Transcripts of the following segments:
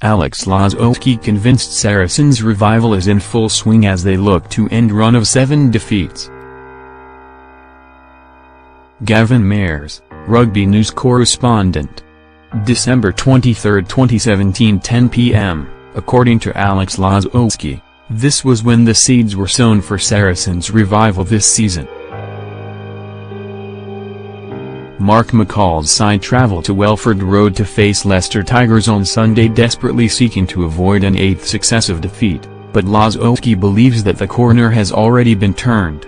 Alex Lozowski convinced Saracens' revival is in full swing as they look to end run of 7 defeats. Gavin Mayers, Rugby News correspondent. December 23, 2017, 10 p.m. According to Alex Lozowski, this was when the seeds were sown for Saracens' revival this season. Mark McCall's side travelled to Welford Road to face Leicester Tigers on Sunday, desperately seeking to avoid an 8th successive defeat, but Lozowski believes that the corner has already been turned.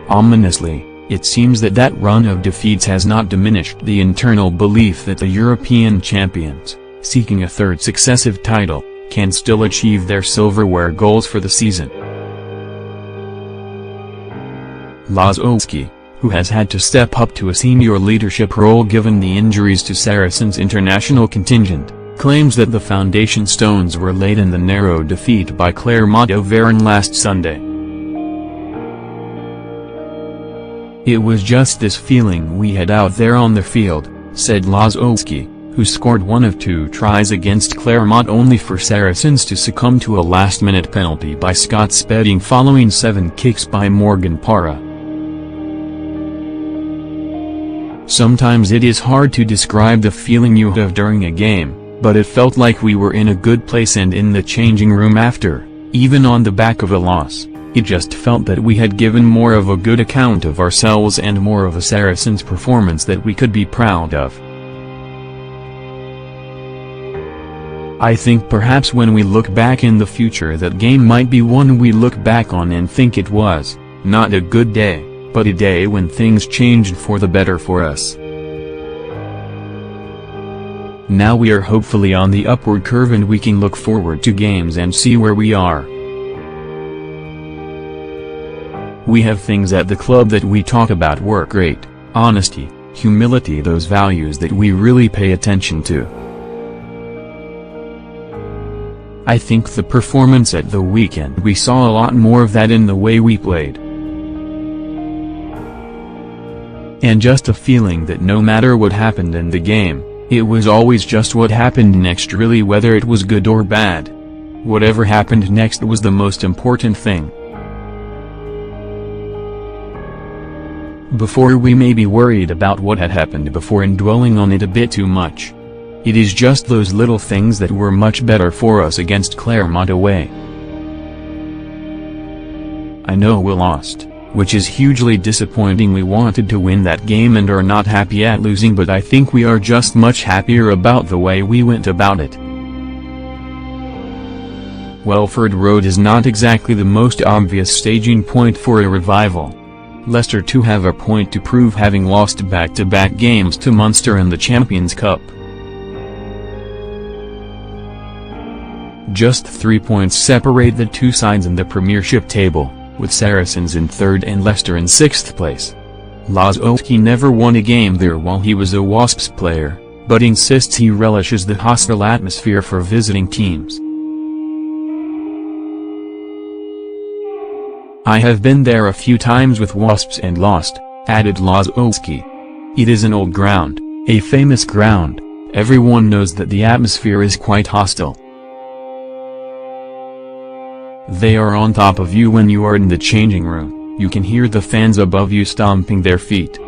Ominously, it seems that run of defeats has not diminished the internal belief that the European champions, seeking a 3rd successive title, can still achieve their silverware goals for the season. Lozowski, who has had to step up to a senior leadership role given the injuries to Saracens' international contingent, claims that the foundation stones were laid in the narrow defeat by Clermont-Auvergne last Sunday. "It was just this feeling we had out there on the field," said Lozowski, who scored 1 of 2 tries against Clermont only for Saracens to succumb to a last-minute penalty by Scott Spedding following 7 kicks by Morgan Parra. "Sometimes it is hard to describe the feeling you have during a game, but it felt like we were in a good place, and in the changing room after, even on the back of a loss, it just felt that we had given more of a good account of ourselves and more of a Saracens performance that we could be proud of. I think perhaps when we look back in the future that game might be one we look back on and think it was, not a good day, but a day when things changed for the better for us. Now we are hopefully on the upward curve and we can look forward to games and see where we are. We have things at the club that we talk about: work rate, honesty, humility, those values that we really pay attention to. I think the performance at the weekend, we saw a lot more of that in the way we played. And just a feeling that no matter what happened in the game, it was always just what happened next, really, whether it was good or bad. Whatever happened next was the most important thing. Before we may be worried about what had happened before and dwelling on it a bit too much. It is just those little things that were much better for us against Clermont away. I know we lost, which is hugely disappointing. We wanted to win that game and are not happy at losing, but I think we are just much happier about the way we went about it. Welford Road is not exactly the most obvious staging point for a revival. Leicester too have a point to prove, having lost back-to-back games to Munster in the Champions Cup. Just 3 points separate the two sides in the Premiership table, with Saracens in 3rd and Leicester in 6th place. Lozowski never won a game there while he was a Wasps player, but insists he relishes the hostile atmosphere for visiting teams. I have been there a few times with Wasps and lost, added Lozowski. It is an old ground, a famous ground. Everyone knows that the atmosphere is quite hostile. They are on top of you when you are in the changing room. You can hear the fans above you stomping their feet.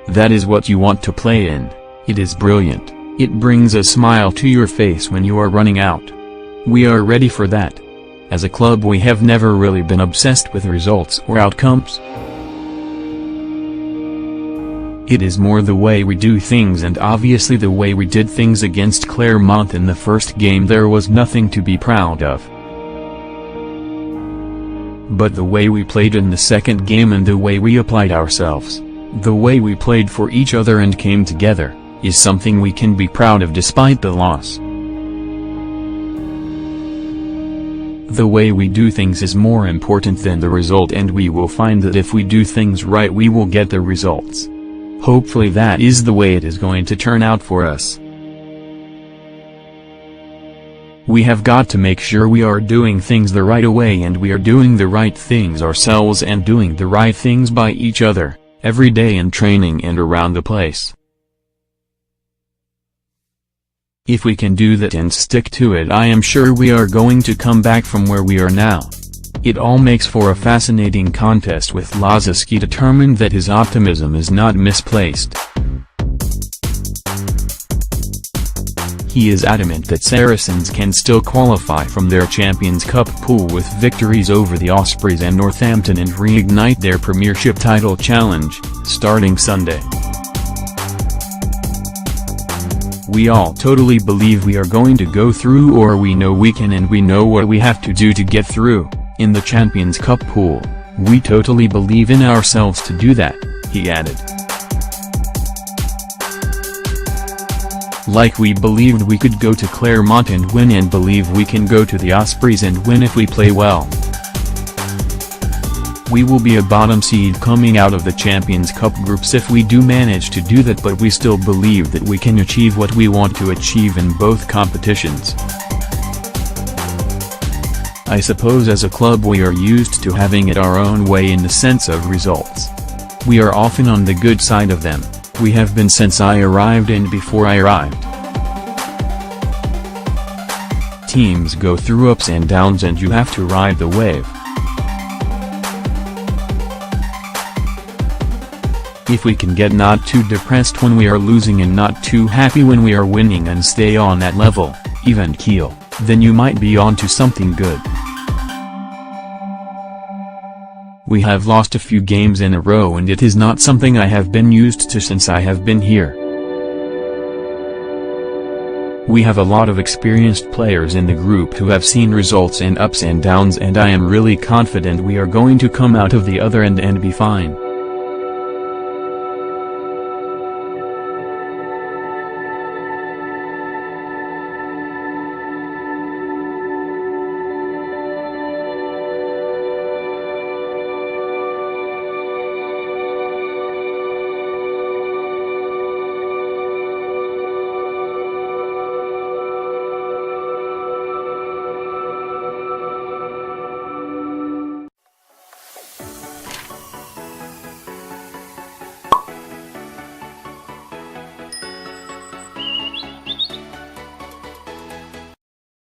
That is what you want to play in. It is brilliant. It brings a smile to your face when you are running out. We are ready for that. As a club, we have never really been obsessed with results or outcomes. It is more the way we do things, and obviously the way we did things against Clermont in the first game there was nothing to be proud of. But the way we played in the second game and the way we applied ourselves, the way we played for each other and came together, is something we can be proud of despite the loss. The way we do things is more important than the result, and we will find that if we do things right we will get the results. Hopefully that is the way it is going to turn out for us. We have got to make sure we are doing things the right way, and we are doing the right things ourselves and doing the right things by each other, every day in training and around the place. If we can do that and stick to it, I am sure we are going to come back from where we are now. It all makes for a fascinating contest with Lozowski determined that his optimism is not misplaced. He is adamant that Saracens can still qualify from their Champions Cup pool with victories over the Ospreys and Northampton and reignite their Premiership title challenge, starting Sunday. We all totally believe we are going to go through, or we know we can, and we know what we have to do to get through. In the Champions Cup pool, we totally believe in ourselves to do that, he added. Like we believed we could go to Claremont and win, and believe we can go to the Ospreys and win if we play well. We will be a bottom seed coming out of the Champions Cup groups if we do manage to do that, but we still believe that we can achieve what we want to achieve in both competitions. I suppose as a club we are used to having it our own way in the sense of results. We are often on the good side of them. We have been since I arrived and before I arrived. Teams go through ups and downs and you have to ride the wave. If we can get not too depressed when we are losing and not too happy when we are winning and stay on that level, even keel, then you might be on to something good. We have lost a few games in a row and it is not something I have been used to since I have been here. We have a lot of experienced players in the group who have seen results and ups and downs, and I am really confident we are going to come out of the other end and be fine.